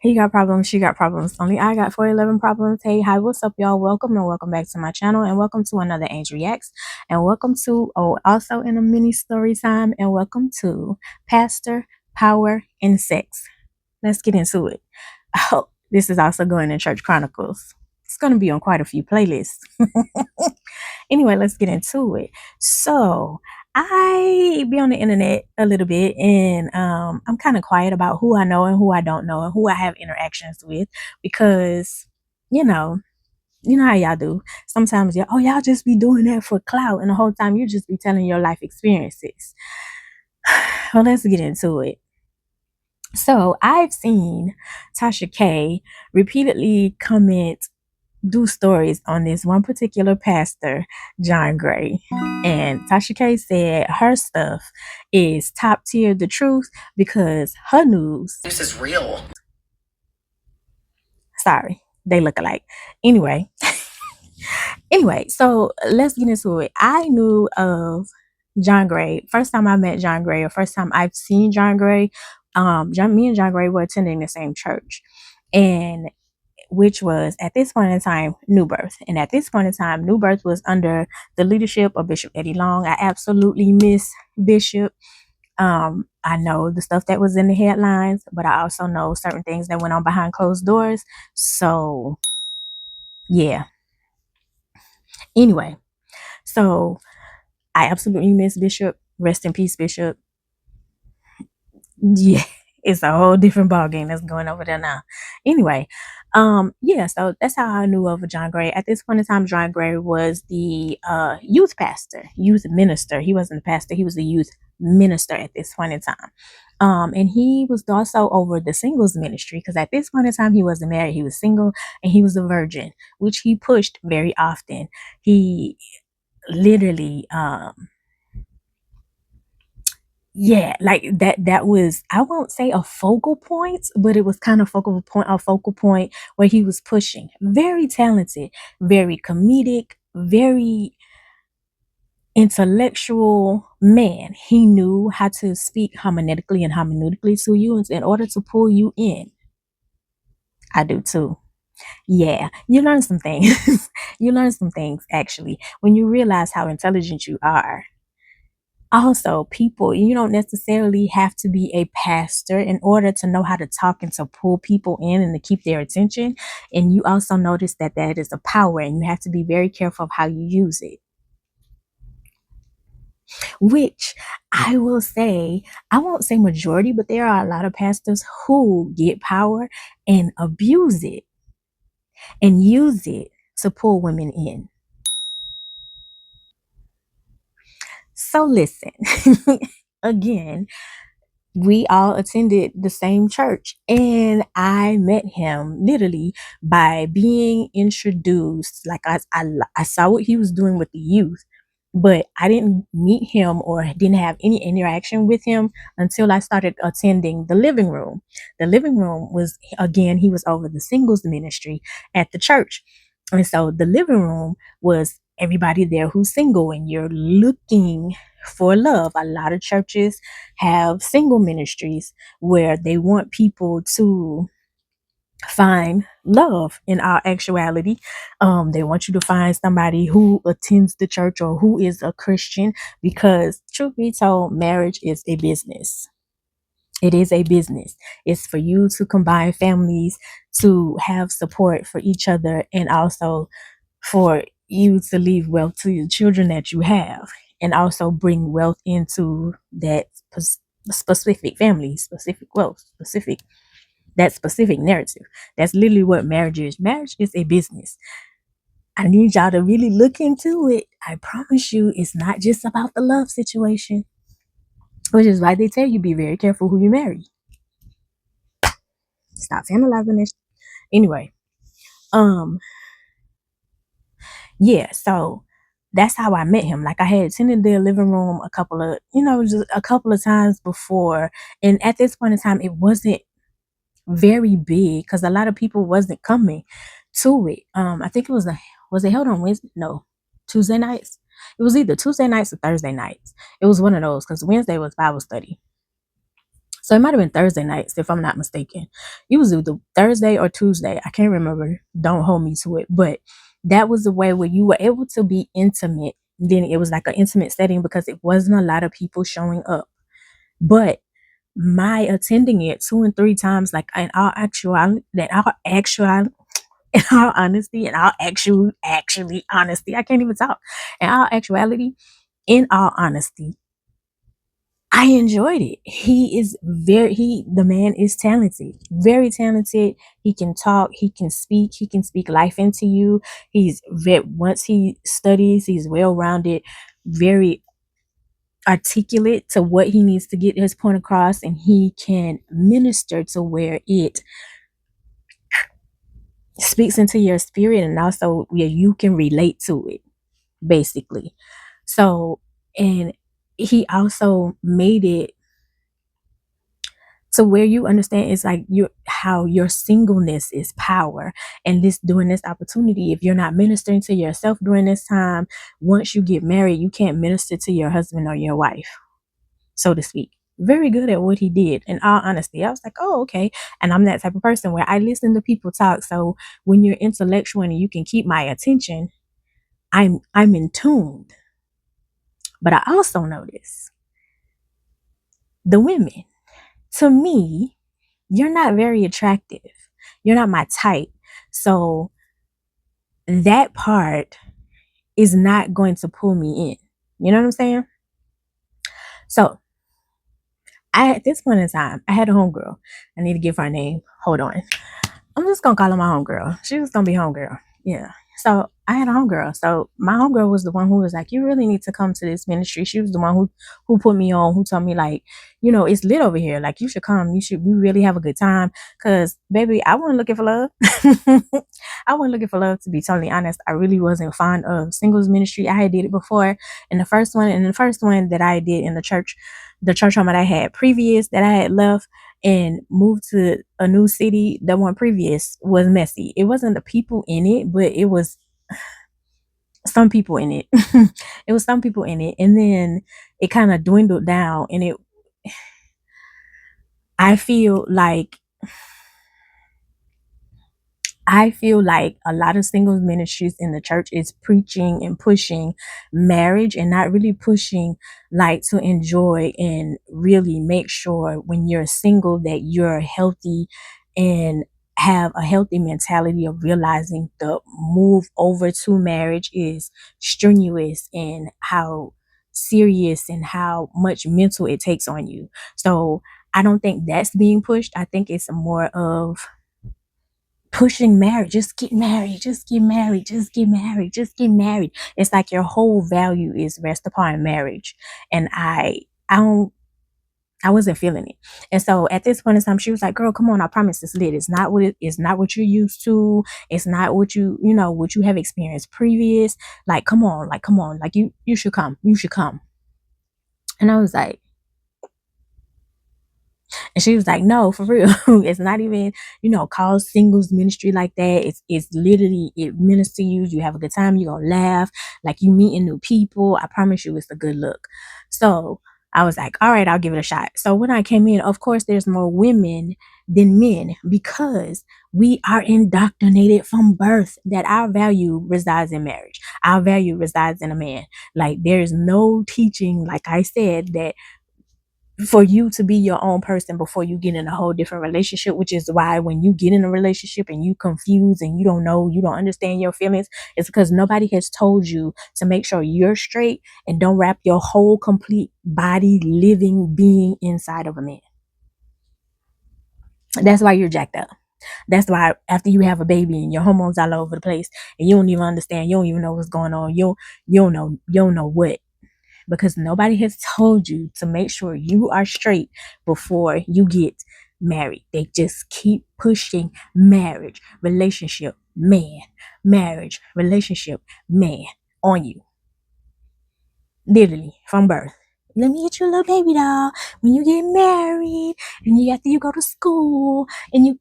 He got problems, she got problems. Only I got 411 problems. Hey, hi, what's up, y'all? Welcome and welcome back to my channel, and welcome to another Aint Reacts, and welcome to also in a mini story time, and welcome to Pastor, Power, and Sex. Let's get into it. Oh, this is also going in Church Chronicles. It's going to be on quite a few playlists. Anyway, let's get into it. So I be on the internet a little bit, and I'm kind of quiet about who I know and who I don't know and who I have interactions with, because you know how y'all do. Sometimes y'all just be doing that for clout, and the whole time you just be telling your life experiences. Well, let's get into it. So I've seen Tasha K repeatedly do stories on this one particular pastor, Johngray. And Tasha K said her stuff is top tier the truth, because her news, this is real. Sorry, they look alike. Anyway, so let's get into it. I knew of Johngray. First time I met Johngray, or first time I've seen Johngray, me and Johngray were attending the same church, and which was at this point in time New Birth. And at this point in time, New Birth was under the leadership of Bishop Eddie Long. I absolutely miss Bishop. I know the stuff that was in the headlines, but I also know certain things that went on behind closed doors. So yeah. Anyway, so I absolutely miss Bishop. Rest in peace, Bishop. Yeah, it's a whole different ballgame that's going over there now. Anyway, yeah, so that's how I knew of Johngray. At this point in time, Johngray was the youth pastor, youth minister. He wasn't the pastor, he was the youth minister at this point in time. And he was also over the singles ministry, because at this point in time he wasn't married, he was single, and he was a virgin, which he pushed very often. He literally yeah, like that was, I won't say a focal point, but it was kind of a focal point where he was pushing. Very talented, very comedic, very intellectual man. He knew how to speak hermeneutically and hermeneutically to you in order to pull you in. I do too. Yeah, you learn some things. You learn some things, actually, when you realize how intelligent you are. Also, people, you don't necessarily have to be a pastor in order to know how to talk and to pull people in and to keep their attention. And you also notice that that is a power, and you have to be very careful of how you use it. Which I will say, I won't say majority, but there are a lot of pastors who get power and abuse it and use it to pull women in. So listen, again, we all attended the same church, and I met him literally by being introduced. Like I saw what he was doing with the youth, but I didn't meet him or didn't have any interaction with him until I started attending the living room. The living room was, again, he was over the singles ministry at the church. And so the living room was everybody there who's single and you're looking for love. A lot of churches have single ministries where they want people to find love. In our actuality, they want you to find somebody who attends the church or who is a Christian, because truth be told, marriage is a business. It is a business. It's for you to combine families, to have support for each other, and also for you to leave wealth to the children that you have, and also bring wealth into that specific family, specific wealth, that specific narrative. That's literally what marriage is. Marriage is a business. I need y'all to really look into it. I promise you, it's not just about the love situation, which is why they tell you be very careful who you marry. Stop analyzing this. Anyway, yeah, so that's how I met him. Like, I had attended their living room a couple of times before, and at this point in time, it wasn't very big because a lot of people wasn't coming to it. I think it was it held on Wednesday? No, Tuesday nights. It was either Tuesday nights or Thursday nights. It was one of those, because Wednesday was Bible study. So it might have been Thursday nights, if I'm not mistaken. It was either Thursday or Tuesday. I can't remember. Don't hold me to it. But that was the way where you were able to be intimate. Then it was like an intimate setting because it wasn't a lot of people showing up. But my attending it 2 and 3 times, like in all actuality, in all honesty, in all actually honesty, I can't even talk. In all honesty, I enjoyed it. The man is talented, very talented. He can talk, he can speak life into you. Once he studies, he's well rounded, very articulate to what he needs to get his point across, and he can minister to where it speaks into your spirit and also where you can relate to it, basically. So, and he also made it to where you understand it's like how your singleness is power. And during this opportunity, if you're not ministering to yourself during this time, once you get married, you can't minister to your husband or your wife, so to speak. Very good at what he did. In all honesty, I was like, oh, okay. And I'm that type of person where I listen to people talk. So when you're intellectual and you can keep my attention, I'm in tune. But I also notice the women, to me, you're not very attractive. You're not my type. So that part is not going to pull me in. You know what I'm saying? So at this point in time, I had a homegirl. I need to give her a name. Hold on. I'm just gonna call her my homegirl. She was gonna be homegirl. Yeah. So I had a homegirl. So my homegirl was the one who was like, you really need to come to this ministry. She was the one who put me on, who told me like, it's lit over here. Like you should come. We really have a good time. Cause baby, I wasn't looking for love. I wasn't looking for love, to be totally honest. I really wasn't fond of singles ministry. I had did it before. And the first one that I did in the church home that I had previous, that I had left and moved to a new city, the one previous was messy. It wasn't the people in it, but it was some people in it. It was some people in it. And then it kind of dwindled down, and I feel like a lot of singles ministries in the church is preaching and pushing marriage and not really pushing like to enjoy and really make sure when you're single that you're healthy and have a healthy mentality of realizing the move over to marriage is strenuous and how serious and how much mental it takes on you. So I don't think that's being pushed. I think it's more of pushing marriage. Just get married, just get married, just get married, just get married. It's like your whole value is rest upon marriage. And I wasn't feeling it. And so at this point in time, she was like, girl, come on, I promise it's lit. It's not what you're used to. It's not what what you have experienced previous. Like, come on, like you should come. You should come. And I was like, and she was like, no, for real. It's not even, called singles ministry like that. It's literally, it ministers you. You have a good time. You're going to laugh. Like you meeting new people. I promise you it's a good look. So I was like, all right, I'll give it a shot. So when I came in, of course, there's more women than men because we are indoctrinated from birth that our value resides in marriage. Our value resides in a man. Like there's no teaching, like I said, that for you to be your own person before you get in a whole different relationship, which is why when you get in a relationship and you confused and you don't know, you don't understand your feelings, it's because nobody has told you to make sure you're straight and don't wrap your whole complete body living being inside of a man. That's why you're jacked up. That's why after you have a baby and your hormones all over the place and you don't even understand, you don't even know what's going on, you don't know what, because nobody has told you to make sure you are straight before you get married. They just keep pushing marriage, relationship, man, marriage, relationship, man on you. Literally from birth. Let me get you a little baby doll. When you get married and after you go to school and you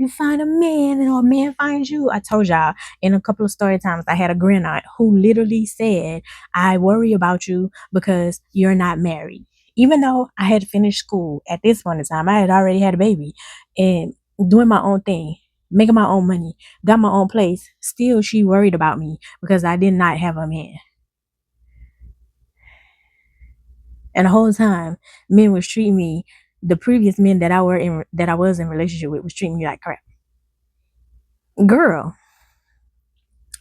find a man and a man finds you. I told y'all in a couple of story times I had a grandaunt who literally said, I worry about you because you're not married. Even though I had finished school at this point in time, I had already had a baby and doing my own thing, making my own money, got my own place. Still, she worried about me because I did not have a man. And the whole time, men was treating me, the previous men that I was in relationship with was treating me like crap. Girl,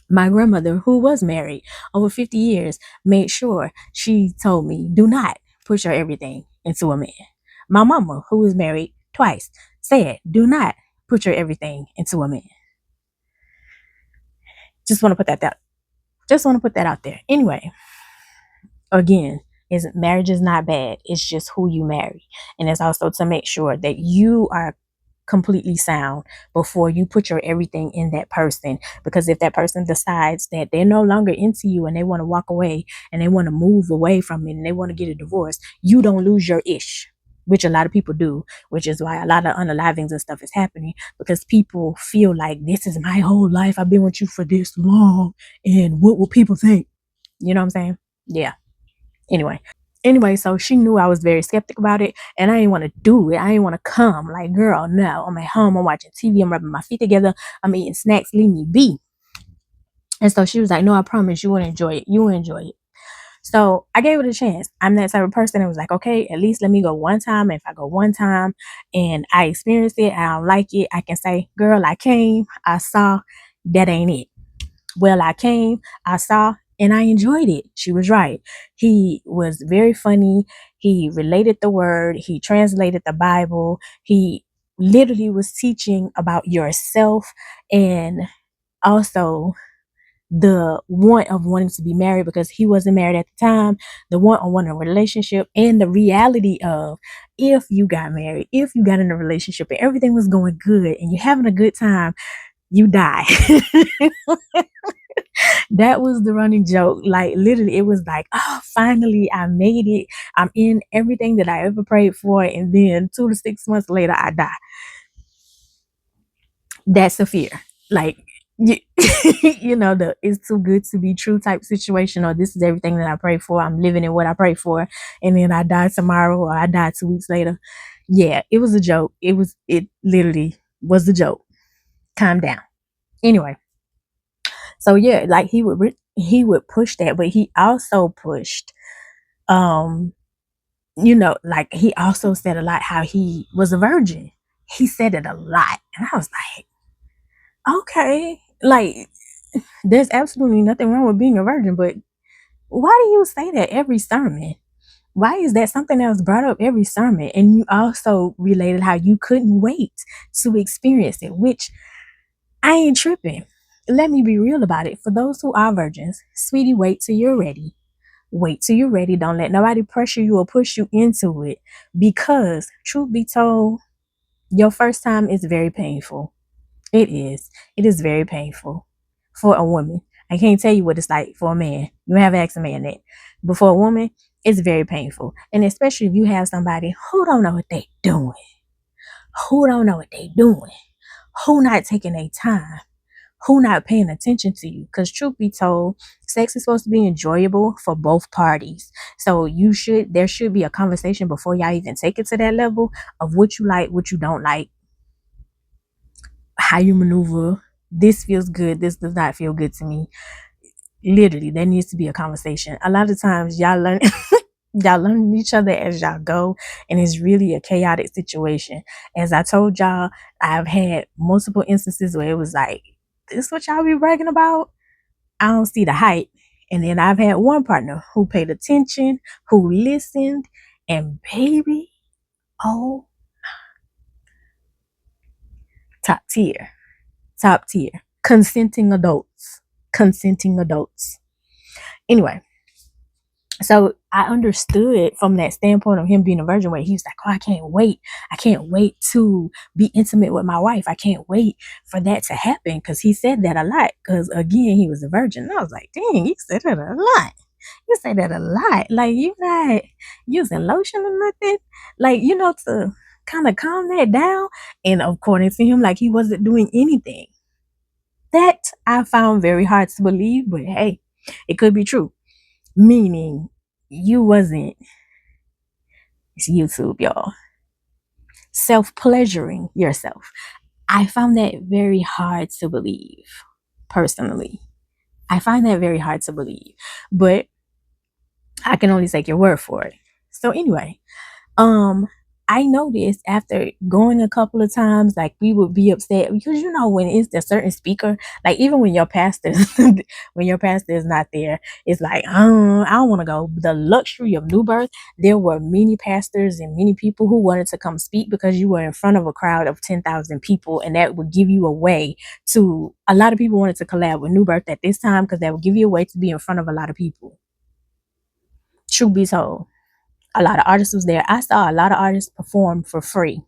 my grandmother, who was married over 50 years, made sure she told me, do not push your everything into a man. My mama, who was married twice, said, do not put your everything into a man. Just want to put that out. Just want to put that out there. Anyway, again, marriage is not bad. It's just who you marry. And it's also to make sure that you are completely sound before you put your everything in that person. Because if that person decides that they're no longer into you and they want to walk away and they want to move away from it and they want to get a divorce, you don't lose your ish, which a lot of people do, which is why a lot of unalivings and stuff is happening, because people feel like, this is my whole life, I've been with you for this long, and what will people think? You know what I'm saying? Yeah. Anyway, so she knew I was very skeptic about it, and I didn't want to do it. I didn't want to come. Like, girl, no. I'm at home. I'm watching TV. I'm rubbing my feet together. I'm eating snacks. Leave me be. And so she was like, no, I promise you will enjoy it. You will enjoy it. So I gave it a chance. I'm that type of person that was like, okay, at least let me go one time. If I go one time and I experience it, I don't like it, I can say, girl, I came, I saw, that ain't it. Well, I came, I saw, and I enjoyed it. She was right. He was very funny. He related the word. He translated the Bible. He literally was teaching about yourself, and also the want of wanting to be married, because he wasn't married at the time, the want of wanting a relationship, and the reality of, if you got married, if you got in a relationship and everything was going good and you're having a good time, you die. That was the running joke. Like, literally, it was like, oh, finally I made it. I'm in everything that I ever prayed for. And then 2 to 6 months later, I die. That's a fear. Like, you, you know, the it's too good to be true type situation, or this is everything that I prayed for. I'm living in what I prayed for. And then I die tomorrow, or I die 2 weeks later. Yeah, it was a joke. It literally was a joke. Calm down. Anyway. So yeah, like he would push that, but he also pushed, like he also said a lot how he was a virgin. He said it a lot, and I was like, okay, like there's absolutely nothing wrong with being a virgin, but why do you say that every sermon? Why is that something that was brought up every sermon? And you also related how you couldn't wait to experience it, which I ain't tripping. Let me be real about it. For those who are virgins, sweetie, wait till you're ready. Wait till you're ready. Don't let nobody pressure you or push you into it, because truth be told, your first time is very painful. It is. It is very painful for a woman. I can't tell you what it's like for a man. You have asked a man that. But for a woman, it's very painful. And especially if you have somebody who don't know what they doing. Who don't know what they doing. Who not taking their time. Who not paying attention to you. Because truth be told, sex is supposed to be enjoyable for both parties. So there should be a conversation before y'all even take it to that level of what you like, what you don't like, how you maneuver. This feels good, this does not feel good to me. Literally, there needs to be a conversation. A lot of times y'all learn y'all learn each other as y'all go, and it's really a chaotic situation. As I told y'all, I've had multiple instances where it was like, this what y'all be bragging about? I don't see the hype. And then I've had one partner who paid attention, who listened, and baby, oh, top tier. Consenting adults. Anyway, so I understood from that standpoint of him being a virgin, where he was like, oh, I can't wait to be intimate with my wife. I can't wait for that to happen, because he said that a lot, because again, he was a virgin. And I was like, dang, you said that a lot. You say that a lot. Like, you not using lotion or nothing, like, to kind of calm that down. And according to him, like, he wasn't doing anything. That I found very hard to believe, but hey, it could be true. Meaning you wasn't It's YouTube, y'all. Self-pleasuring yourself. I found that very hard to believe, personally. I find that very hard to believe, but I can only take your word for it. So anyway, um, I noticed after going a couple of times, like we would be upset because when it's a certain speaker, like even when your pastor, when your pastor is not there, it's like I don't want to go. The luxury of new birth, there were many pastors and many people who wanted to come speak because you were in front of a crowd of 10,000 people, and that would give you a way to. A lot of people wanted to collab with new birth at this time because that would give you a way to be in front of a lot of people. Truth be told, a lot of artists was there. I saw a lot of artists perform for free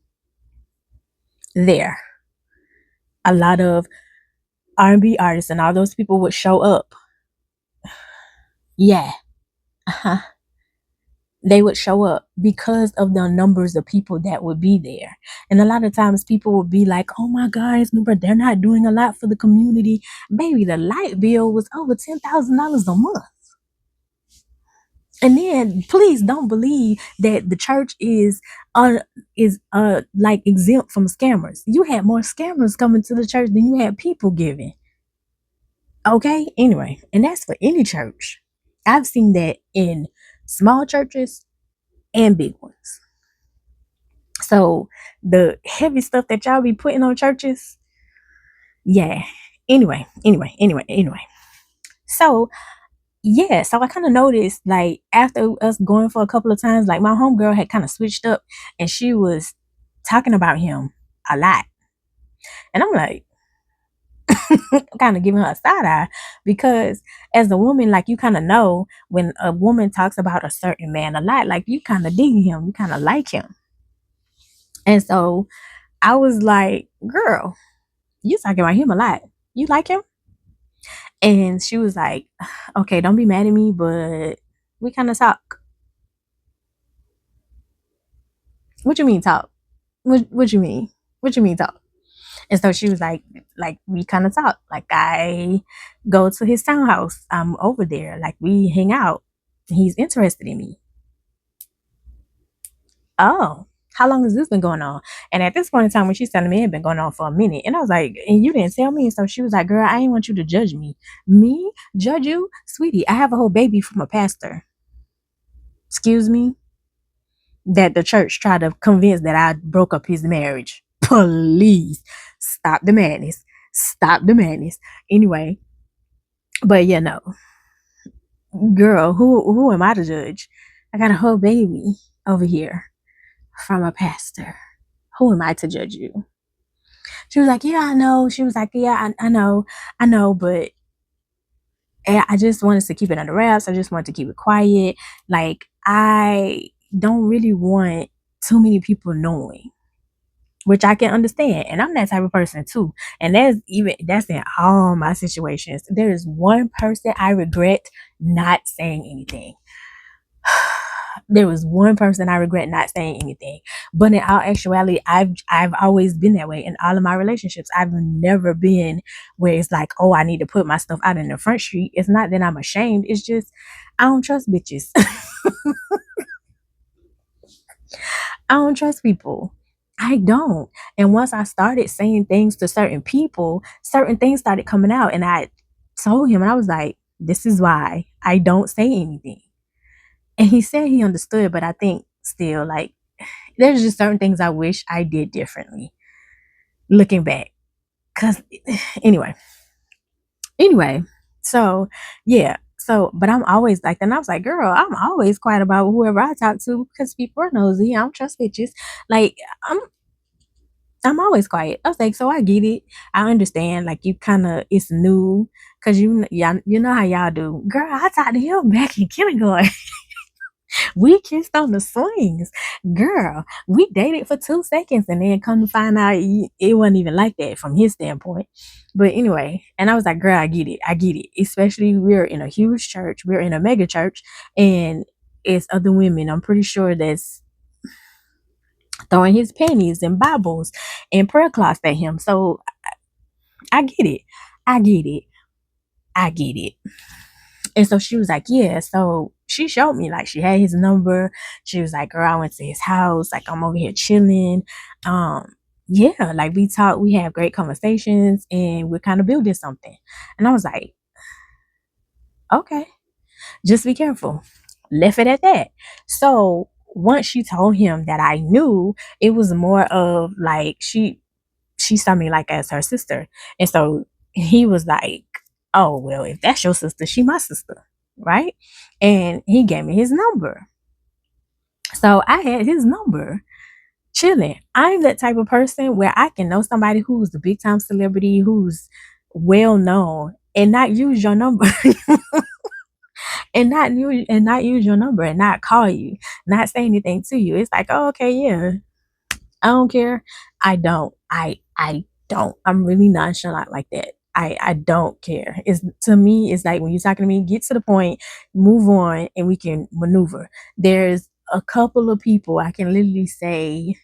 there. A lot of R&B artists and all those people would show up. Yeah. Uh-huh. They would show up because of the numbers of people that would be there. And a lot of times people would be like, oh my God, they're not doing a lot for the community. Baby, the light bill was over $10,000 a month. And then please don't believe that the church is like exempt from scammers. You had more scammers coming to the church than you had people giving. Okay? Anyway, and that's for any church. I've seen that in small churches and big ones. So the heavy stuff that y'all be putting on churches, yeah. Anyway. So yeah, so I kind of noticed, like, after us going for a couple of times, like, my homegirl had kind of switched up and she was talking about him a lot. And I'm like, kind of giving her a side eye because as a woman, like, you kind of know when a woman talks about a certain man a lot, like, you kind of dig him, you kind of like him. And so I was like, girl, you talking about him a lot. You like him? And she was like, okay, don't be mad at me, but we kind of talk. What you mean talk? What you mean? What you mean talk? And so she was like we kind of talk. Like, I go to his townhouse. I'm over there. Like, we hang out. He's interested in me. Oh, how long has this been going on? And at this point in time, when she's telling me, it had been going on for a minute. And I was like, and you didn't tell me. And so she was like, girl, I ain't want you to judge me. Me? Judge you? Sweetie, I have a whole baby from a pastor. Excuse me? That the church tried to convince that I broke up his marriage. Please stop the madness. Stop the madness. Anyway, but yeah, no. Girl, who am I to judge? I got a whole baby over here from a pastor. Who am I to judge you? She was like, yeah, I know. She was like, yeah, I know, but I just wanted to keep it under wraps. I just wanted to keep it quiet. Like, I don't really want too many people knowing, which I can understand. And I'm that type of person too. And that's in all my situations. There is one person I regret not saying anything. There was one person I regret not saying anything. But in all actuality, I've always been that way in all of my relationships. I've never been where it's like, oh, I need to put my stuff out in the front street. It's not that I'm ashamed. It's just I don't trust bitches. I don't trust people. I don't. And once I started saying things to certain people, certain things started coming out. And I told him, and I was like, this is why I don't say anything. And he said he understood, but I think still, like, there's just certain things I wish I did differently looking back. Cause anyway, so yeah. So, but I'm always like that. And I was like, girl, I'm always quiet about whoever I talk to because people are nosy. I don't trust bitches. Like, I'm always quiet. I was like, so I get it. I understand. Like, you kind of, it's new because you know how y'all do. Girl, I talked to him back in kindergarten. We kissed on the swings. Girl, we dated for 2 seconds and then come to find out it wasn't even like that from his standpoint. But anyway, and I was like, girl, I get it. Especially we're in a huge church. We're in a mega church and it's other women. I'm pretty sure that's throwing his pennies and Bibles and prayer cloths at him. So I get it. And so she was like, yeah. So she showed me, like, she had his number. She was like, girl, I went to his house. Like, I'm over here chilling. Yeah, like we talk, we have great conversations, and we're kind of building something. And I was like, okay, just be careful. Left it at that. So once she told him that I knew, it was more of like she saw me like as her sister. And so he was like, oh, well, if that's your sister, she my sister. Right. And he gave me his number. So I had his number chilling. I'm that type of person where I can know somebody who's a big time celebrity, who's well known, and not use your number. And not use your number and not call you, not say anything to you. It's like, oh, okay, yeah. I don't care. I don't. I'm really nonchalant like that. I don't care. It's to me, it's like when you're talking to me, get to the point, move on, and we can maneuver. There's a couple of people I can literally say,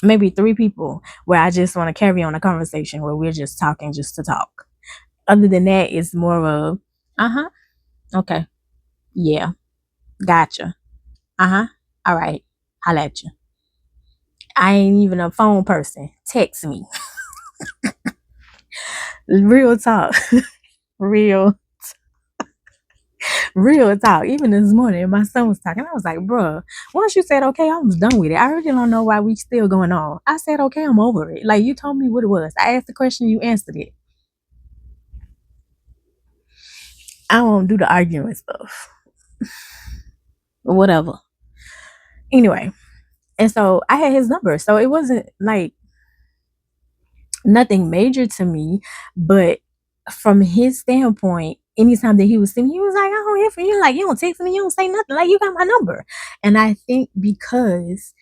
maybe three people where I just want to carry on a conversation where we're just talking just to talk. Other than that, it's more of a, uh-huh, okay, yeah, gotcha, uh-huh, all right, holla at you. I ain't even a phone person. Text me. Real talk. real real talk. Even this morning, my son was talking. I was like, bruh, once you said okay, I was done with it. I really don't know why we still going on. I said okay, I'm over it. Like, you told me what it was. I asked the question, you answered it. I don't do the arguing stuff. Whatever. Anyway, and so I had his number. So it wasn't like nothing major to me, but from his standpoint, anytime that he was seeing me, he was like, I don't hear from you. Like, you don't text me, you don't say nothing. Like, you got my number. And I think because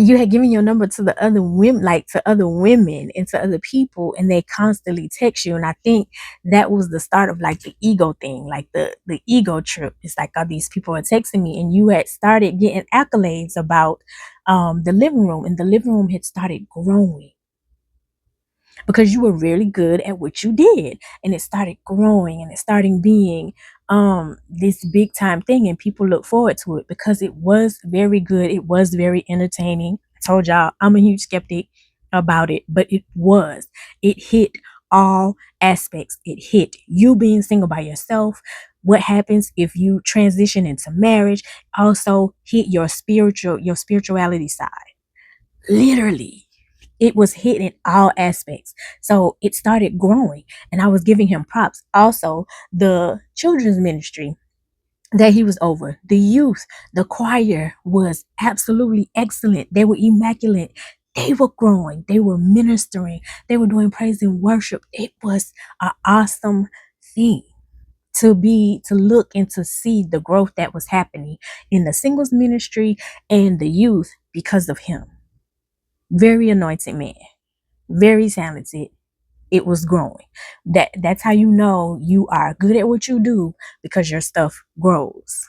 you had given your number to the other women, like to other women and to other people, and they constantly text you. And I think that was the start of like the ego thing, like the ego trip. It's like all these people are texting me, and you had started getting accolades about the living room, and the living room had started growing because you were really good at what you did, and it started growing, and it started being this big time thing, and people look forward to it because it was very good. It was very entertaining. I told y'all I'm a huge skeptic about it, but it hit all aspects. It hit you being single by yourself, what happens if you transition into marriage, also hit your spirituality side. Literally, it was hitting all aspects. So it started growing, and I was giving him props. Also, the children's ministry that he was over, the youth, the choir was absolutely excellent. They were immaculate. They were growing. They were ministering. They were doing praise and worship. It was an awesome thing to look and to see the growth that was happening in the singles ministry and the youth because of him. Very anointed man, very talented. It was growing. That's how you know you are good at what you do, because your stuff grows.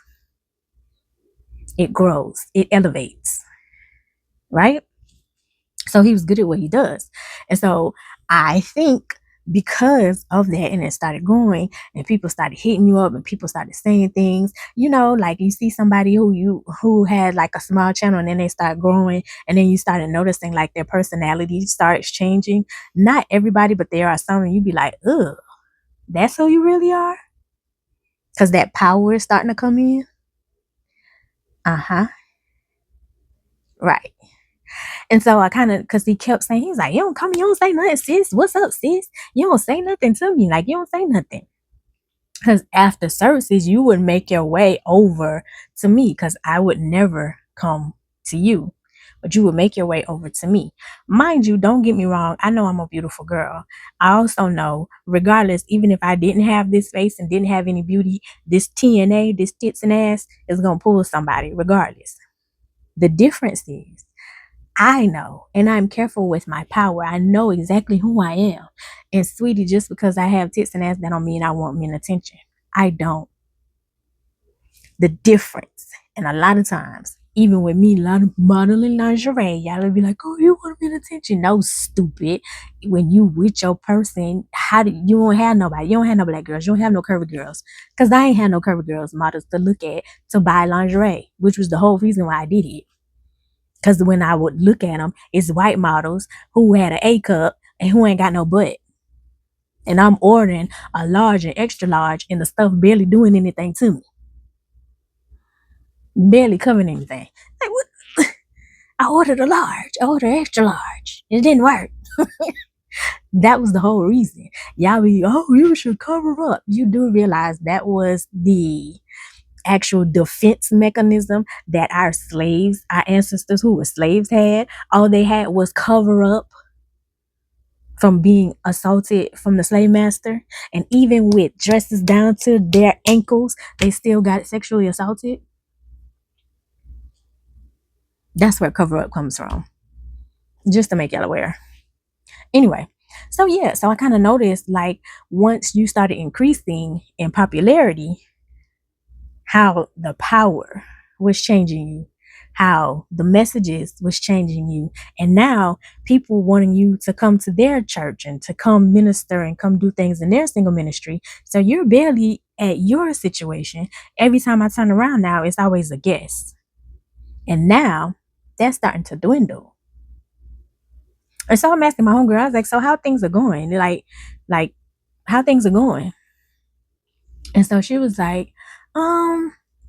It grows. It elevates. Right? So he was good at what he does. And so I think because of that, and it started growing, and people started hitting you up, and people started saying things, like you see somebody who had like a small channel, and then they start growing, and then you started noticing like their personality starts changing. Not everybody, but there are some, and you be like, ugh, that's who you really are, because that power is starting to come in. Right. And so I kind of, because he kept saying, he's like, you don't come, you don't say nothing, sis. What's up, sis? You don't say nothing to me. Like, you don't say nothing. Because after services, you would make your way over to me, because I would never come to you, but you would make your way over to me. Mind you, don't get me wrong. I know I'm a beautiful girl. I also know, regardless, even if I didn't have this face and didn't have any beauty, this TNA, this tits and ass is going to pull somebody regardless. The difference is, I know, and I'm careful with my power. I know exactly who I am. And sweetie, just because I have tits and ass, that don't mean I want men attention. I don't. The difference And a lot of times, even with me, a lot of modeling lingerie, y'all will be like, oh, you want to be attention? No, stupid. When you with your person, how do you don't have nobody? You don't have no black girls. You don't have no curvy girls. Because I ain't had no curvy girls models to look at to buy lingerie, which was the whole reason why I did it. Because when I would look at them, it's white models who had an A cup and who ain't got no butt. And I'm ordering a large and extra large, and the stuff barely doing anything to me. Barely covering anything. Like, what? I ordered a large. I ordered extra large. It didn't work. That was the whole reason. Y'all be, oh, you should cover up. You do realize that was the actual defense mechanism that our slaves, our ancestors who were slaves had. All they had was cover up from being assaulted from the slave master. And even with dresses down to their ankles, they still got sexually assaulted. That's where cover up comes from. Just to make y'all aware. Anyway, so yeah, so I kind of noticed, like, once you started increasing in popularity, how the power was changing you, how the messages was changing you, and now people wanting you to come to their church and to come minister and come do things in their single ministry. So you're barely at your situation. Every time I turn around now, it's always a guest. And now that's starting to dwindle. And so I'm asking my homegirl, I was like, so how things are going? Like how things are going? And so she was like,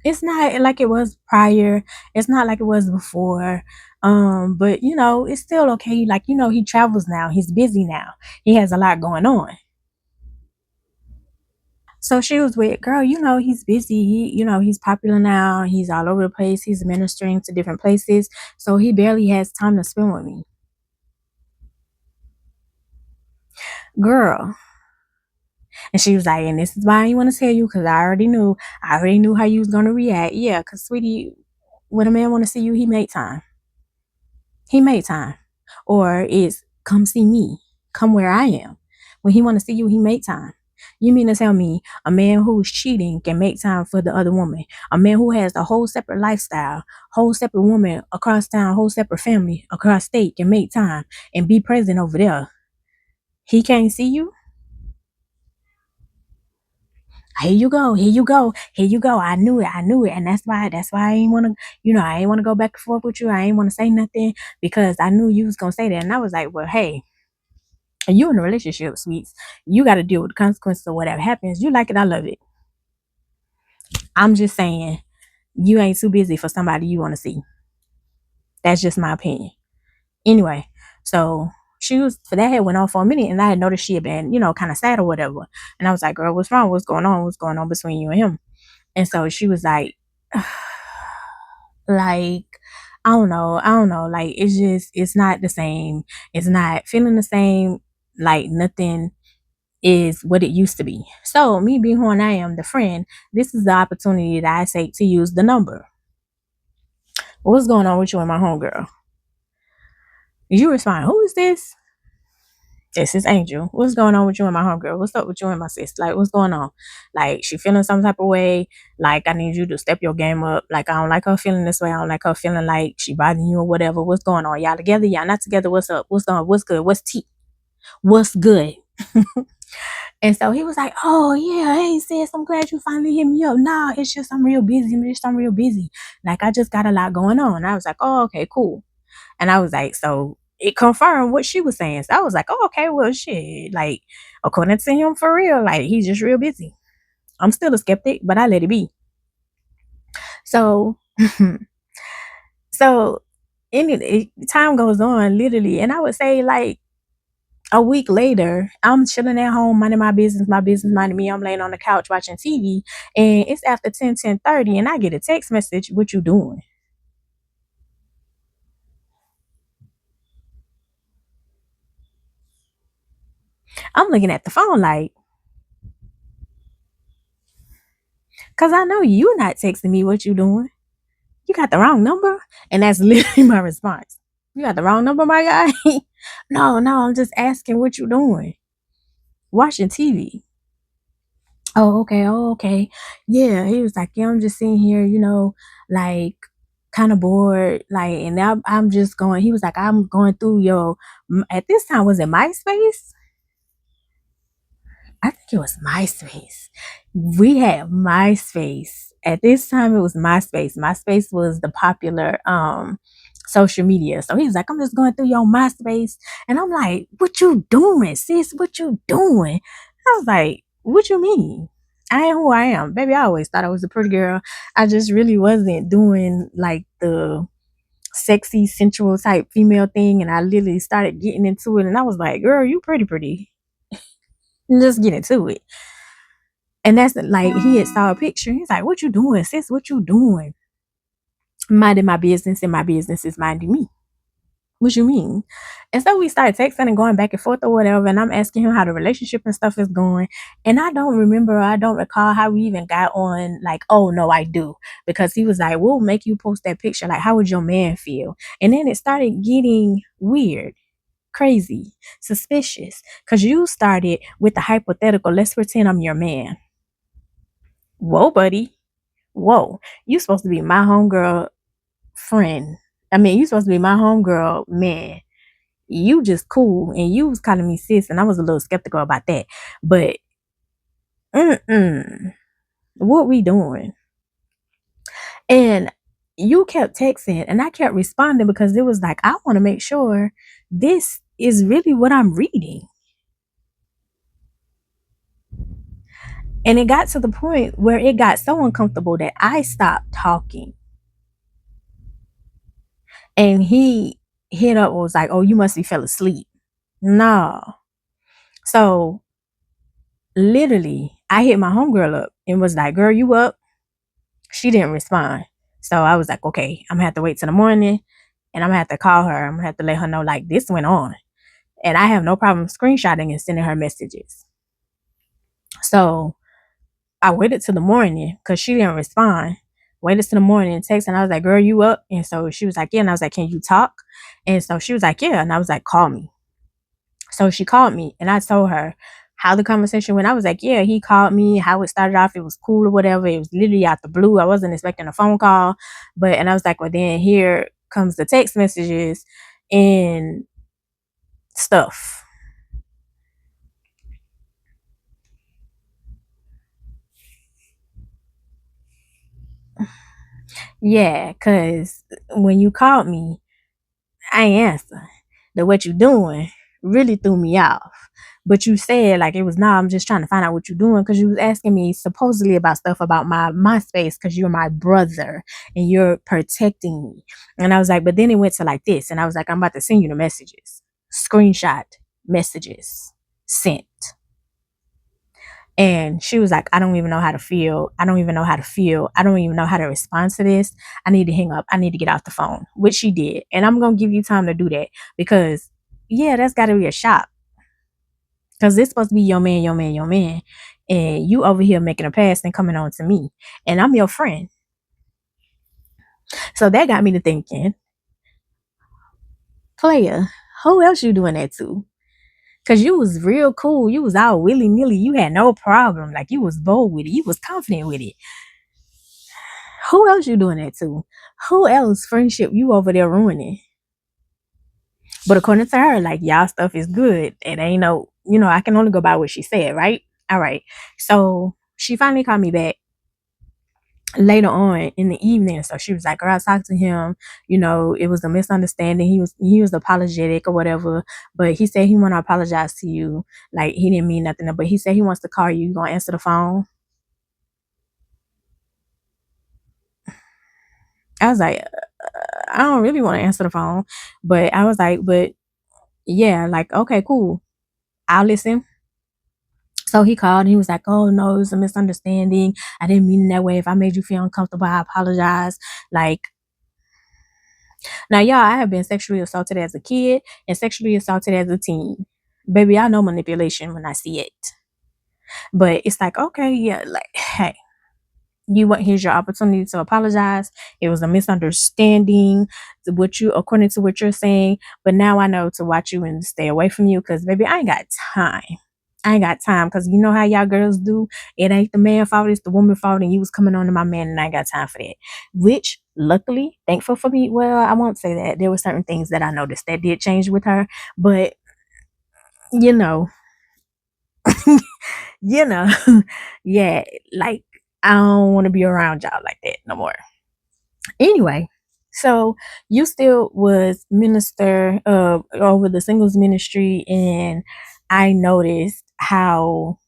it's not like it was prior. It's not like it was before. But you know, it's still okay. Like, you know, he travels now. He's busy now. He has a lot going on. So she was with, girl, you know, he's busy. He's popular now. He's all over the place. He's ministering to different places. So he barely has time to spend with me. Girl. And she was like, and this is why I didn't want to tell you, because I already knew how you was going to react. Yeah, because sweetie, when a man want to see you, he make time. Or it's come see me, come where I am. When he want to see you, he make time. You mean to tell me a man who's cheating can make time for the other woman? A man who has a whole separate lifestyle, whole separate woman across town, whole separate family across state can make time and be present over there. He can't see you? Here you go. I knew it. And that's why I ain't want to, I ain't want to go back and forth with you. I ain't want to say nothing because I knew you was going to say that. And I was like, well, hey, you in a relationship, sweets. You got to deal with the consequences of whatever happens. You like it, I love it. I'm just saying, you ain't too busy for somebody you want to see. That's just my opinion. Anyway, so that had went on for a minute, and I had noticed she had been, kind of sad or whatever. And I was like, girl, what's wrong? What's going on between you and him? And so she was like, like, I don't know. Like, it's not the same. It's not feeling the same. Like, nothing is what it used to be. So me being who I am, the friend, this is the opportunity that I take to use the number. What's going on with you and my homegirl? You respond, who is this? This is Angel. What's going on with you and my homegirl? What's up with you and my sis? Like, what's going on? Like, she feeling some type of way. Like, I need you to step your game up. Like, I don't like her feeling this way. I don't like her feeling like she bothering you or whatever. What's going on? Y'all together? Y'all not together? What's up? What's going on? What's good? What's tea? What's good? And so he was like, oh, yeah, hey, sis, I'm glad you finally hit me up. Nah, it's just I'm real busy. Like, I just got a lot going on. I was like, oh, okay, cool. And I was like, so it confirmed what she was saying. So I was like, oh, okay, well, shit. Like, according to him, for real, like, he's just real busy. I'm still a skeptic, but I let it be. So, time goes on, literally. And I would say, like, a week later, I'm chilling at home, minding my business minding me. I'm laying on the couch watching TV, and it's after 10:30, and I get a text message, what you doing? I'm looking at the phone like, because I know you're not texting me what you doing. You got the wrong number. And that's literally my response. You got the wrong number, my guy? No, I'm just asking what you doing. Watching TV. Oh, okay. Oh, okay. Yeah. He was like, yeah, I'm just sitting here, like kind of bored. Like, and now I'm just going, he was like, I'm going through at this time, was it MySpace? I think it was MySpace. We had MySpace. At this time it was MySpace. MySpace was the popular social media. So he's like, I'm just going through your MySpace. And I'm like, what you doing, sis? What you doing? I was like, what you mean? I am who I am. Baby, I always thought I was a pretty girl. I just really wasn't doing like the sexy, sensual type female thing. And I literally started getting into it. And I was like, girl, you pretty. Just get into it. And that's like, he had saw a picture. He's like, what you doing, sis? What you doing? Minding my business, and my business is minding me. What you mean? And so we started texting and going back and forth or whatever. And I'm asking him how the relationship and stuff is going. And I don't recall how we even got on, like, oh no, I do. Because he was like, we'll make you post that picture. Like, how would your man feel? And then it started getting weird, crazy, suspicious. Because you started with the hypothetical, let's pretend I'm your man. Whoa, buddy. Whoa. You supposed to be my homegirl friend. I mean, you supposed to be my homegirl man. You just cool, and you was calling me sis, and I was a little skeptical about that. But what we doing? And you kept texting, and I kept responding because it was like, I want to make sure this is really what I'm reading. And it got to the point where it got so uncomfortable that I stopped talking. And he hit up, was like, oh, you must be fell asleep. No. So literally, I hit my homegirl up and was like, girl, you up? She didn't respond. So I was like, okay, I'm gonna have to wait till the morning, and I'm gonna have to call her. I'm gonna have to let her know, like, this went on. And I have no problem screenshotting and sending her messages. So I waited till the morning because she didn't respond. Waited till the morning and text, and I was like, girl, you up? And so she was like, yeah. And I was like, can you talk? And so she was like, yeah. And I was like, call me. So she called me, and I told her how the conversation went. I was like, yeah, he called me, how it started off. It was cool or whatever. It was literally out the blue. I wasn't expecting a phone call. And I was like, well, then here comes the text messages and stuff. Yeah, because when you called me, I ain't answer. The what you doing really threw me off. But you said like it was, nah, I'm just trying to find out what you're doing, because you was asking me supposedly about stuff about my MySpace because you're my brother and you're protecting me. And I was like, but then it went to like this. And I was like, I'm about to send you the messages. Screenshot messages sent. And she was like, I don't even know how to feel. I don't even know how to feel. I don't even know how to respond to this. I need to hang up. I need to get off the phone, which she did. And I'm going to give you time to do that because, yeah, that's got to be a shock. Because it's supposed to be your man, your man, your man. And you over here making a pass and coming on to me. And I'm your friend. So that got me to thinking, player, who else you doing that to? Because you was real cool. You was all willy-nilly. You had no problem. Like, you was bold with it. You was confident with it. Who else you doing that to? Who else friendship you over there ruining? But according to her, like, y'all stuff is good. It ain't no, I can only go by what she said, right? All right. So she finally called me back later on in the evening. So she was like, girl, I talked to him, it was a misunderstanding. He was apologetic or whatever, but he said he want to apologize to you. Like, he didn't mean nothing, but he said he wants to call you. You gonna answer the phone? I was like, I don't really want to answer the phone, but I was like, but yeah, like, okay, cool, I'll listen. So he called and he was like, oh no, it was a misunderstanding. I didn't mean it that way. If I made you feel uncomfortable, I apologize. Like, now, y'all, I have been sexually assaulted as a kid and sexually assaulted as a teen. Baby, I know manipulation when I see it. But it's like, okay, yeah, like, hey, here's your opportunity to apologize. It was a misunderstanding, according to what you're saying. But now I know to watch you and stay away from you, because baby, I ain't got time. I ain't got time, because you know how y'all girls do. It ain't the man fault, it's the woman fault, and you was coming on to my man, and I ain't got time for that. Which, luckily, thankful for me. Well, I won't say that. There were certain things that I noticed that did change with her, but you know, you know, yeah, like I don't want to be around y'all like that no more. Anyway, so you still was minister over the singles ministry, and I noticed how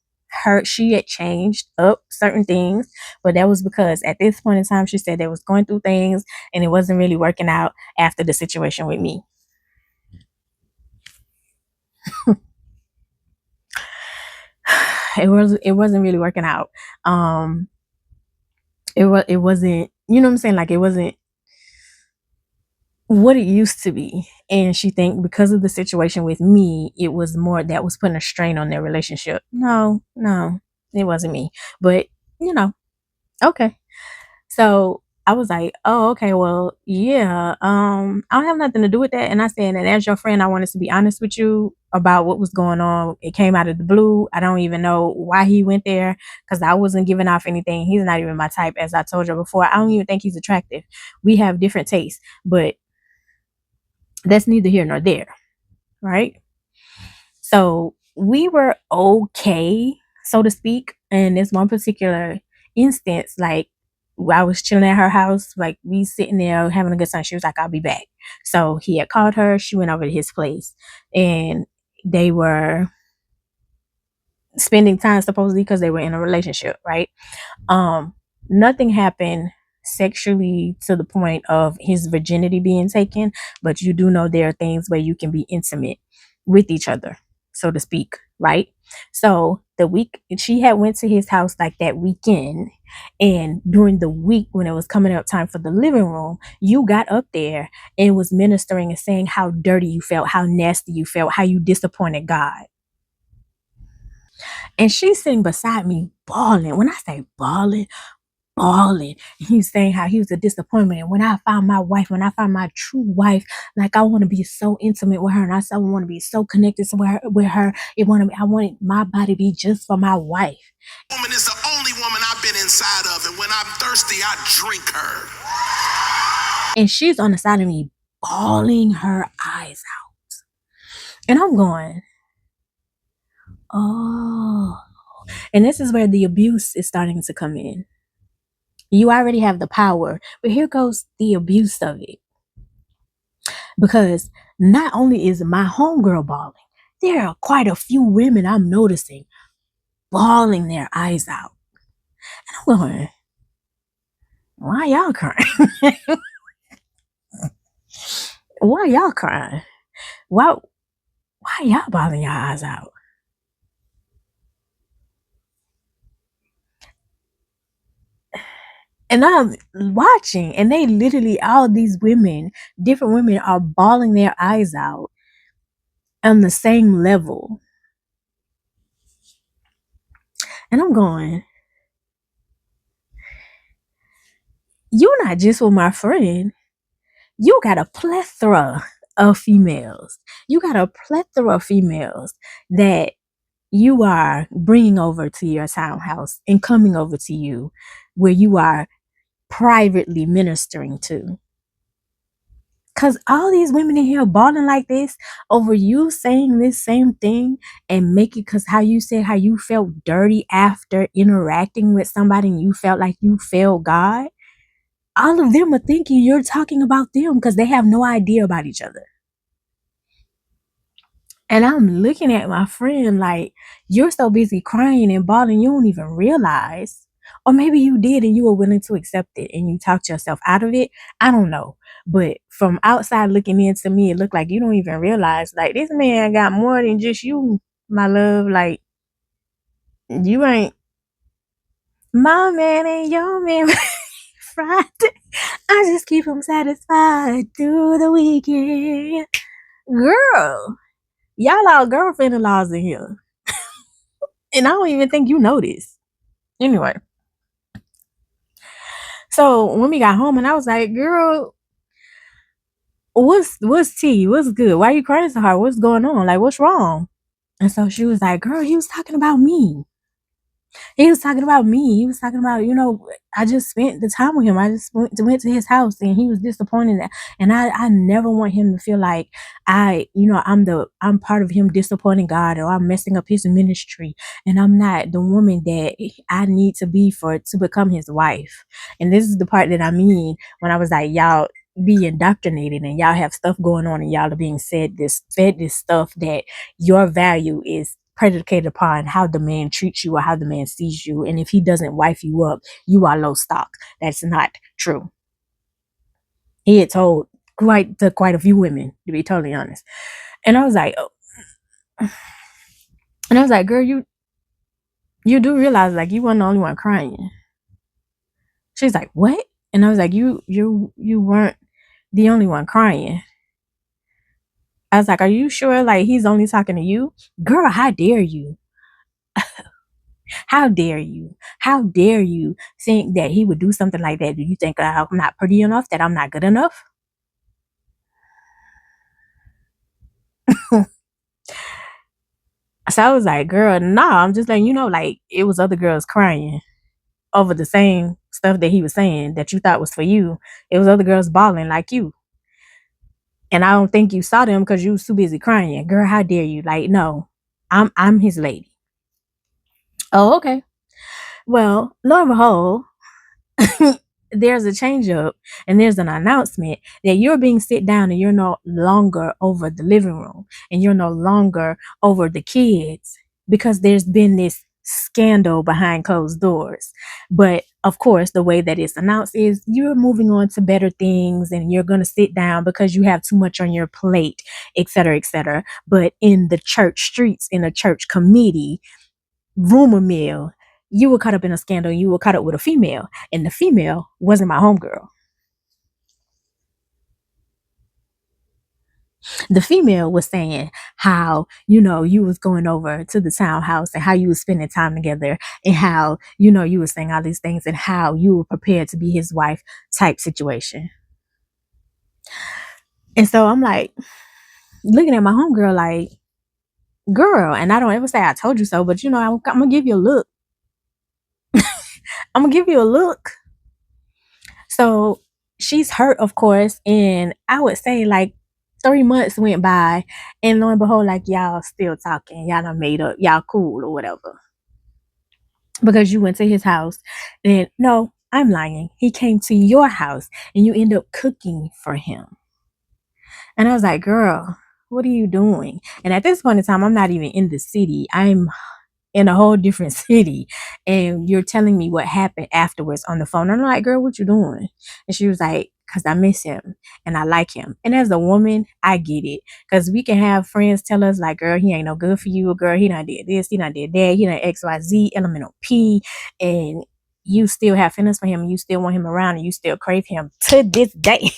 she had changed up certain things, but that was because at this point in time she said they was going through things and it wasn't really working out after the situation with me. It wasn't really working out. It wasn't, you know what I'm saying, like it wasn't what it used to be. And she think because of the situation with me, it was more that was putting a strain on their relationship. No, it wasn't me. But you know, okay. So I was like, oh, okay, well, yeah, I don't have nothing to do with that. And I said, and as your friend, I wanted to be honest with you about what was going on. It came out of the blue. I don't even know why he went there, because I wasn't giving off anything. He's not even my type, as I told you before. I don't even think he's attractive. We have different tastes, but that's neither here nor there, right? So we were okay, so to speak, in this one particular instance. Like, I was chilling at her house, like we sitting there having a good time. She was like, I'll be back. So he had called her, she went over to his place, and they were spending time supposedly because they were in a relationship, right? Nothing happened sexually to the point of his virginity being taken, but you do know there are things where you can be intimate with each other, so to speak, right? So the week she had went to his house like that weekend, and during the week when it was coming up time for the living room, you got up there and was ministering and saying how dirty you felt, how nasty you felt, how you disappointed God. And she's sitting beside me bawling. When I say bawling, bawling. He's saying how he was a disappointment. And when I found my wife, when I found my true wife, like I want to be so intimate with her, and I want to be so connected to her. I wanted my body to be just for my wife. Woman is the only woman I've been inside of, and when I'm thirsty, I drink her. And she's on the side of me, bawling her eyes out. And I'm going, oh. And this is where the abuse is starting to come in. You already have the power, but here goes the abuse of it. Because not only is my homegirl bawling, there are quite a few women I'm noticing bawling their eyes out. And I'm going, why y'all crying? Why y'all crying? Why y'all bawling your eyes out? And I'm watching, and they literally, all these women, different women, are bawling their eyes out on the same level. And I'm going, you're not just with my friend. You got a plethora of females. You got a plethora of females that you are bringing over to your townhouse and coming over to you, where you are privately ministering to. Because all these women in here bawling like this over you saying this same thing, and make it, because how you said how you felt dirty after interacting with somebody and you felt like you failed God. All of them are thinking you're talking about them because they have no idea about each other. And I'm looking at my friend like, you're so busy crying and bawling, you don't even realize. Or maybe you did and you were willing to accept it and you talked yourself out of it. I don't know. But from outside looking in, to me, it looked like you don't even realize, like, this man got more than just you, my love. Like, you ain't my man and your man. Friday. I just keep him satisfied through the weekend. Girl, y'all all girlfriend-in-laws in here. And I don't even think you know this. Anyway. So when we got home, and I was like, girl, what's tea? What's good? Why are you crying so hard? What's going on? Like, what's wrong? And so she was like, girl, he was talking about me. He was talking about me. He was talking about, I just spent the time with him. I just went to his house and he was disappointed. And I never want him to feel like I'm part of him disappointing God, or I'm messing up his ministry. And I'm not the woman that I need to be to become his wife. And this is the part that I mean when I was like, y'all be indoctrinated and y'all have stuff going on and y'all are being fed this stuff that your value is predicated upon how the man treats you or how the man sees you. And if he doesn't wife you up, you are low stock. That's not true. He had told quite a few women, to be totally honest. And I was like, oh. And I was like, girl, you do realize like you weren't the only one crying. She's like, what? And I was like, you weren't the only one crying. I was like, are you sure like he's only talking to you? Girl, how dare you? How dare you? How dare you think that he would do something like that? Do you think I'm not pretty enough, that I'm not good enough? So I was like, girl, nah, I'm just letting you know, like, it was other girls crying over the same stuff that he was saying that you thought was for you. It was other girls bawling like you. And I don't think you saw them because you was too busy crying. Girl, how dare you? Like, no, I'm his lady. Oh, okay. Well, lo and behold, there's a change up and there's an announcement that you're being sit down and you're no longer over the living room and you're no longer over the kids because there's been this scandal behind closed doors. But of course, the way that it's announced is you're moving on to better things and you're going to sit down because you have too much on your plate, etc., etc. But in the church streets, in a church committee, rumor mill, you were caught up in a scandal. You were caught up with a female, and the female wasn't my homegirl. The female was saying how, you was going over to the townhouse and how you was spending time together and how, you was saying all these things and how you were prepared to be his wife type situation. And so I'm like, looking at my homegirl like, girl, and I don't ever say I told you so, but I'm gonna give you a look. I'm gonna give you a look. So she's hurt, of course, and I would say like 3 months went by, and lo and behold, like y'all still talking, y'all done made up, y'all cool or whatever. Because you went to his house, and no, I'm lying. He came to your house, and you end up cooking for him. And I was like, girl, what are you doing? And at this point in time, I'm not even in the city. I'm in a whole different city, and you're telling me what happened afterwards on the phone. I'm like, girl, what you doing? And she was like, because I miss him and I like him. And as a woman, I get it, because we can have friends tell us like, girl, he ain't no good for you, or girl, he done did this, he done did that, he done XYZ elemental P, and you still have feelings for him and you still want him around and you still crave him to this day.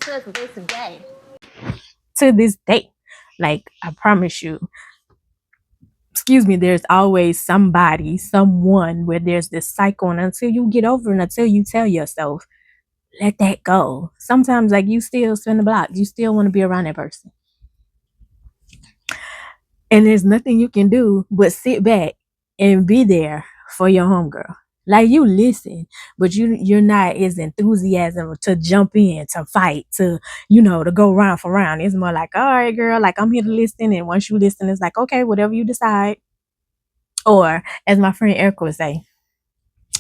To this day. To this day. Like, I promise you, there's always somebody, someone, where there's this cycle, and until you get over and until you tell yourself, let that go. Sometimes like you still spin the block. You still want to be around that person. And there's nothing you can do but sit back and be there for your homegirl. Like, you listen, but you're not as enthusiasm to jump in, to fight, to go round for round. It's more like, all right, girl, like I'm here to listen, and once you listen, it's like, okay, whatever you decide. Or as my friend Erica would say,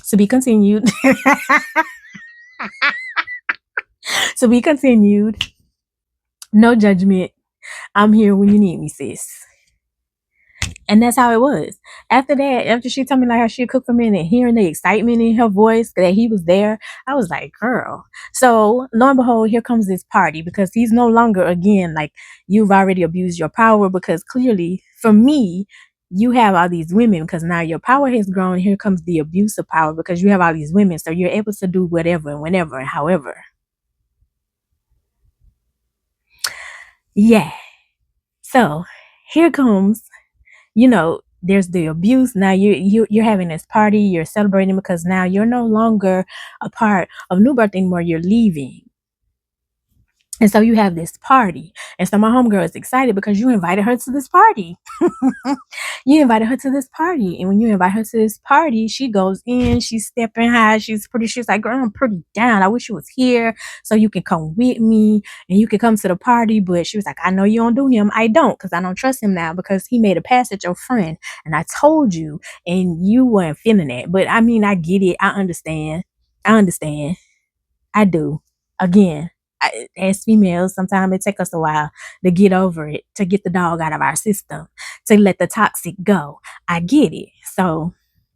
to be continued. To be continued. No judgment. I'm here when you need me, sis. And that's how it was. After that, after she told me like how she cooked for me and hearing the excitement in her voice that he was there, I was like, girl. So lo and behold, here comes this party, because he's no longer, again, like, you've already abused your power, because clearly for me, you have all these women, because now your power has grown. Here comes the abuse of power, because you have all these women. So you're able to do whatever and whenever and however. Yeah. So here comes, there's the abuse. Now you're having this party, you're celebrating, because now you're no longer a part of New Birth anymore. You're leaving. And so you have this party. And so my homegirl is excited because you invited her to this party. You invited her to this party. And when you invite her to this party, she goes in, she's stepping high, she's like, girl, I'm pretty down. I wish you was here so you can come with me and you can come to the party. But she was like, I know you don't do him. I don't, because I don't trust him now because he made a pass at your friend. And I told you, and you weren't feeling it. But I mean, I get it. I understand. I do. Again, as females, sometimes it takes us a while to get over it, to get the dog out of our system, to let the toxic go. I get it. So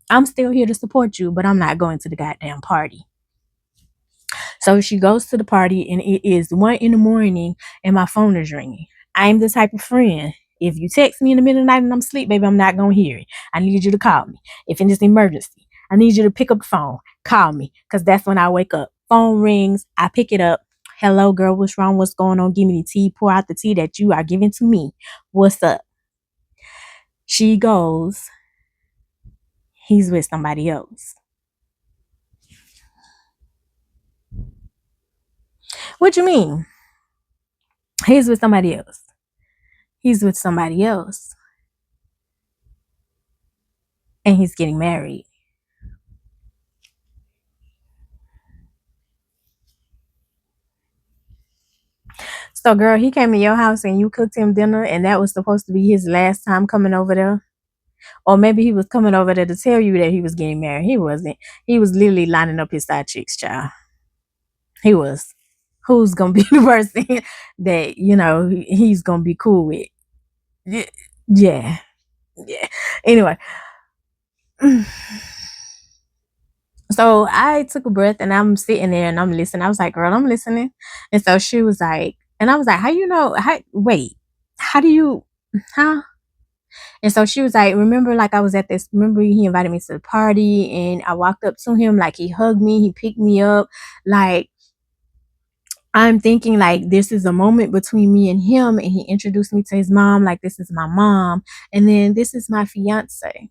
I'm still here to support you, but I'm not going to the goddamn party. So she goes to the party and it is 1 a.m. and my phone is ringing. I'm the type of friend. If you text me in the middle of the night and I'm asleep, baby, I'm not going to hear it. I need you to call me. If it's an emergency, I need you to pick up the phone. Call me, because that's when I wake up. Phone rings. I pick it up. Hello, girl. What's wrong? What's going on? Give me the tea. Pour out the tea that you are giving to me. What's up? She goes, he's with somebody else. What you mean? He's with somebody else. He's with somebody else. And he's getting married. So, girl, he came to your house and you cooked him dinner, and that was supposed to be his last time coming over there. Or maybe he was coming over there to tell you that he was getting married. He wasn't. He was literally lining up his side chicks, child. He was. Who's gonna be the person that he's gonna be cool with? Yeah. Anyway, so I took a breath and I'm sitting there and I'm listening. I was like, girl, I'm listening. And so she was like, and I was like, how you know? Wait, how do you? Huh? And so she was like, remember, like remember he invited me to the party and I walked up to him, like he hugged me, he picked me up. Like, I'm thinking like this is a moment between me and him, and he introduced me to his mom, like this is my mom, and then this is my fiance.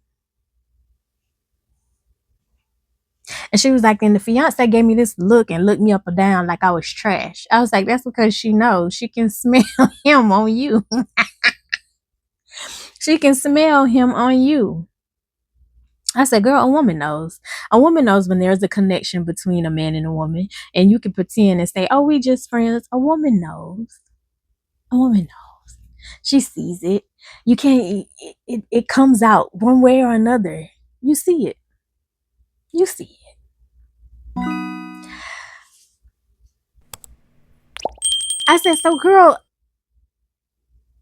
And she was like, then the fiance gave me this look and looked me up and down like I was trash. I was like, that's because she knows she can smell him on you. She can smell him on you. I said, girl, a woman knows. A woman knows when there's a connection between a man and a woman. And you can pretend and say, oh, we just friends. A woman knows. A woman knows. She sees it. You can't, it comes out one way or another. You see it. You see it. I said, so girl,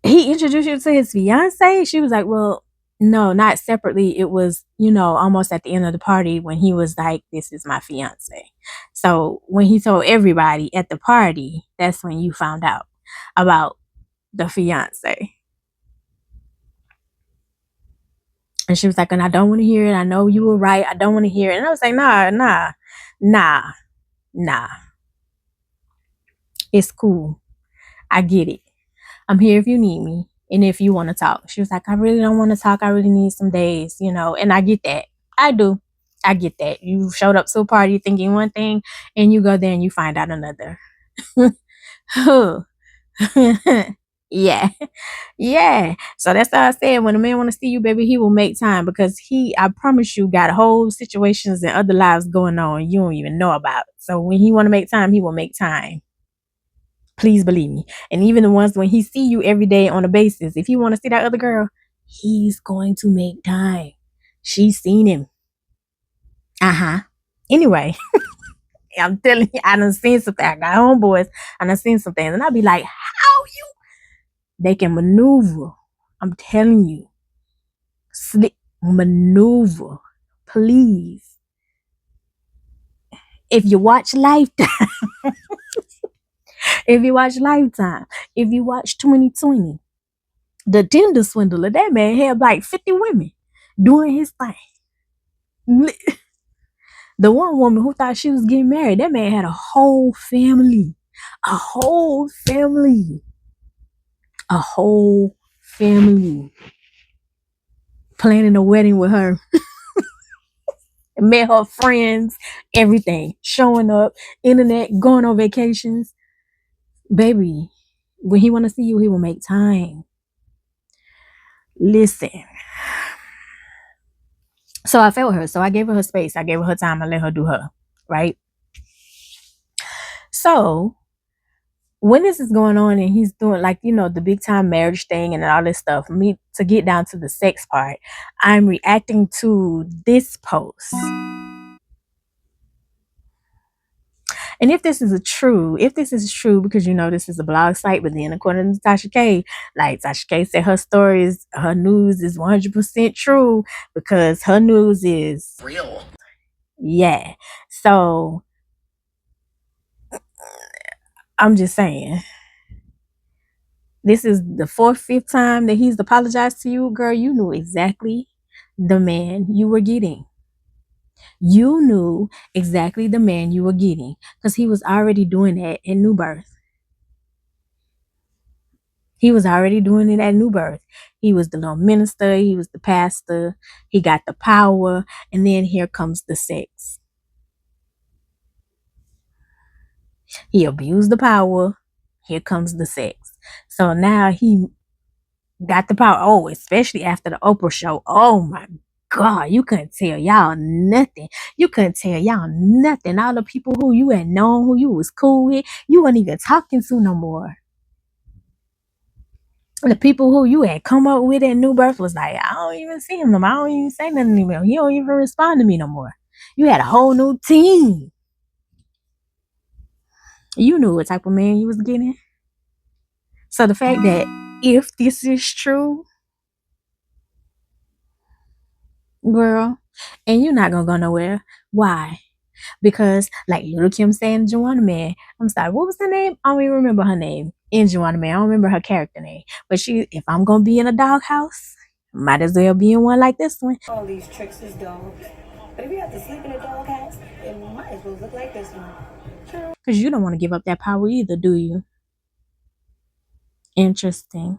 he introduced you to his fiance? She was like, well, no, not separately. It was, almost at the end of the party when he was like, this is my fiance. So when he told everybody at the party, that's when you found out about the fiance. And she was like, and I don't want to hear it. I know you were right. I don't want to hear it. And I was like, nah. It's cool. I get it. I'm here if you need me and if you want to talk. She was like, I really don't want to talk. I really need some days, and I get that. I do. I get that. You showed up to a party thinking one thing and you go there and you find out another. Yeah. Yeah. So that's how I said, when a man want to see you, baby, he will make time, because I promise you, got whole situations and other lives going on you don't even know about. So when he want to make time, he will make time. Please believe me. And even the ones when he see you every day on a basis, if he want to see that other girl, he's going to make time. She's seen him. Anyway, I'm telling you, I done seen something. I got homeboys, I done seen some things. And I'll be like, how you? They can maneuver. I'm telling you. Maneuver. Please. If you watch Lifetime, if you watch 2020, the Tinder swindler, that man had like 50 women doing his thing. The one woman who thought she was getting married, that man had a whole family. A whole family. Planning a wedding with her. Met her friends, everything. Showing up, internet, going on vacations. Baby, when he want to see you, he will make time. Listen. So I felt her. So I gave her space. I gave her time. I let her do her. Right? So when this is going on and he's doing like, the big time marriage thing and all this stuff, me to get down to the sex part, I'm reacting to this post. And if this is true, because this is a blog site, but then according to Tasha K, like Tasha K said her news is 100% true because her news is Real. yeah. So I'm just saying, this is the fourth, fifth time that he's apologized to you, girl. You knew exactly the man you were getting. You knew exactly the man you were getting because he was already doing that in New Birth. He was already doing it at New Birth. He was the little minister. He was the pastor. He got the power. And then here comes the sex. He abused the power. Here comes the sex. So now he got the power. Oh, especially after the Oprah show. Oh my God, you couldn't tell y'all nothing. You couldn't tell y'all nothing. All the people who you had known, who you was cool with, you weren't even talking to no more. The people who you had come up with at New Birth was like, I don't even see him no more. I don't even say nothing anymore. He don't even respond to me no more. You had a whole new team. You knew what type of man you was getting. So the fact that if this is true, girl, and you're not gonna go nowhere. Why? Because like Little Kim saying Joanna Man, I'm sorry, what was her name? I don't even remember her name in Joanna Man. I don't remember her character name. But if I'm gonna be in a doghouse, might as well be in one like this one. All these tricks is dogs. But if you have to sleep in a doghouse, it might as well look like this one. True. Because you don't want to give up that power either, do you? Interesting.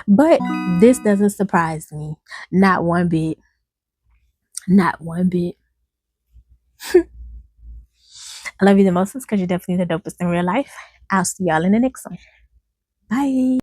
But this doesn't surprise me. Not one bit. Not one bit. I love you the most because you're definitely the dopest in real life. I'll see y'all in the next one. Bye.